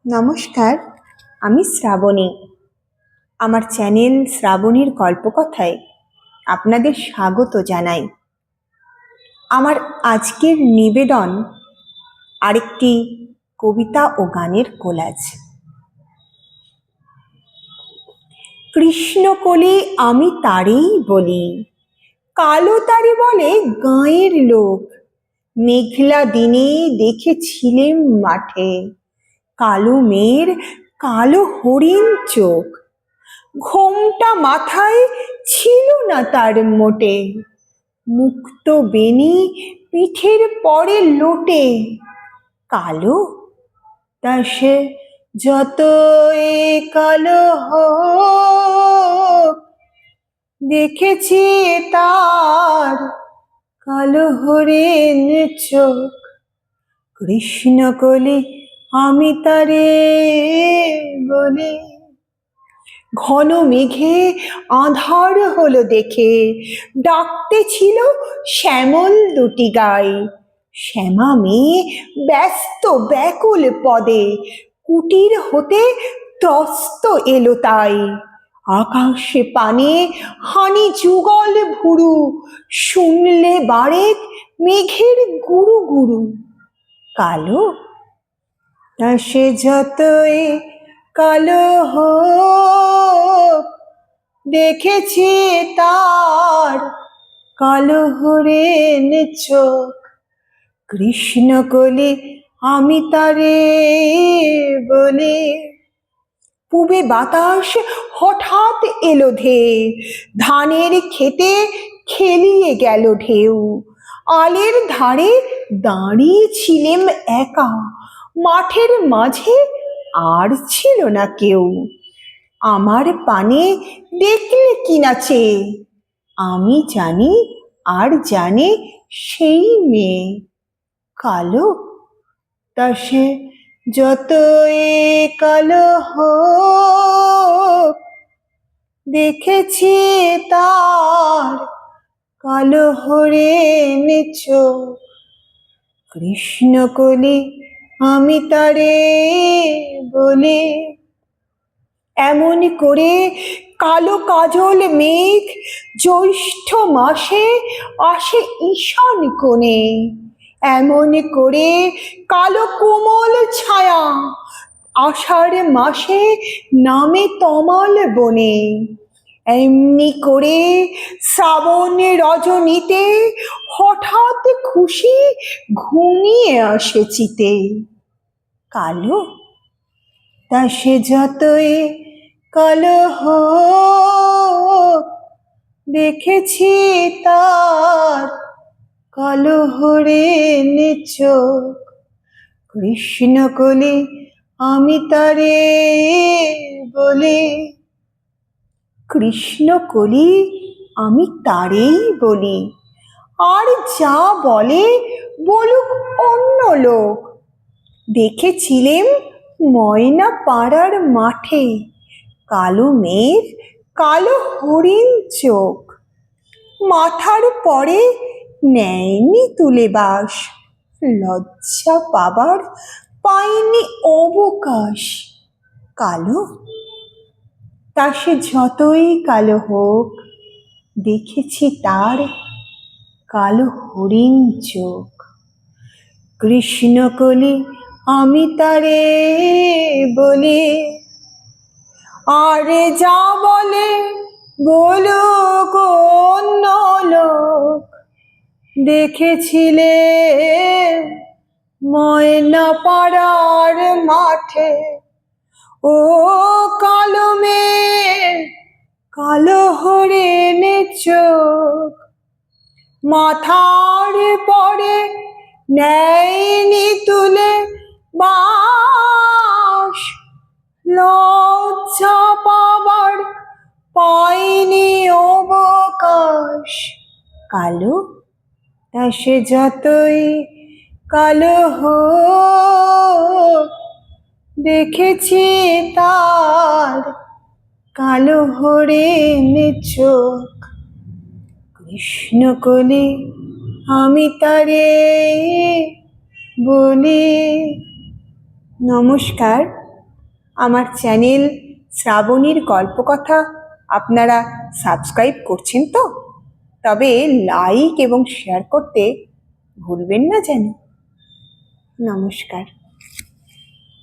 নমস্কার, আমি শ্রাবণী। আমার চ্যানেল শ্রাবণীর গল্পকথায় আপনাদের স্বাগত জানাই। আমার আজকের নিবেদন আরেকটি কবিতা ও গানের কোলাজ। কৃষ্ণকলি আমি তারেই বলি, কালো তারে বলে গাঁয়ের লোক। মেঘলা দিনে দেখেছিলেম মাঠে, কালো মেয়ের কালো হরিণ চোখ। ঘোমটা মাথায় ছিল না তার মোটে, মুক্ত বেনি পিঠের পরে লোটে। কালো তা সে যতই কালো হোক, দেখেছি তার কালো হরিণ চোখ। কৃষ্ণকলি আমি তারে বলি। ঘন মেঘে আঁধার হলো দেখে, ডাকতে ছিল শ্যামল দুটি গাই। শ্যামা মেয়ে ব্যস্ত ব্যাকুল পদে, কুটির হতে ত্রস্ত এলো তাই। আকাশে পানে হানি যুগল ভুরু, শুনলে বারেক মেঘের গুরু গুরু। কালো তা সে যতই কালো হোক, দেখেছি তার কালো হরিণ চোখ। কৃষ্ণকলি আমি তারে বলি। পূবে বাতাস হঠাৎ এলো ধেয়ে, ধানের খেতে খেলিয়ে গেল ঢেউ। আলের ধারে দাঁড়িয়েছিলেম একা, মাঠের মাঝে আর ছিল না কেউ। আমার পানে দেখলে কি না চেয়ে, আমি জানি আর জানে সেই মেয়ে। কালো তা সে যতই কালো হোক, দেখেছি তার কালো হরিণ চোখ। কৃষ্ণকলি আমি তারে বলি। এমন করে কালো কাজল মেঘ জ্যৈষ্ঠ মাসে আসে ঈশান কোণে। এমন করে কালো কোমল ছায়া আষাঢ় মাসে নামে তমাল বনে। এমনি করে শ্রাবণ রজনীতে হঠাৎ খুশি ঘুমিয়ে আসে চিতে। কালো তা সে যতই কালো হোক, দেখেছি তার কালো হরিণ চোখ। কৃষ্ণকলি আমি তারে বলি। কৃষ্ণকলি আমি তারেই বলি, আর যা বলে বলুক অন্য লোক। দেখেছিলেম ময়না পাড়ার মাঠে, কালো মেয়ের কালো হরিণ চোখ। মাথার পরে নেয়নি তুলে বাস, লজ্জা পাবার পাইনি অবকাশ। কালো তা সে যতই কালো হোক, দেখেছি তার কালো হরিণ চোখ। কৃষ্ণকলি আমি তারে বলি। আরে যা বলে বলুক অন্য লোক, দেখেছিলে ময়না পাড়ার মাঠে, ও কালো মেয়ের কালো হরিণ চোখ। মাথার পরে নেয়নি তুলে বাস, লজ্জা পাবার পাইনি অবকাশ। কালো তা সে যতই কালো হোক, দেখেছি তার কালো হরিণ চোখ। কৃষ্ণকলি আমি তারে বলি। নমস্কার। আমার চ্যানেল শ্রাবণীর গল্পকথা আপনারা সাবস্ক্রাইব করছেন তো? তবে লাইক এবং শেয়ার করতে ভুলবেন না যেন। নমস্কার।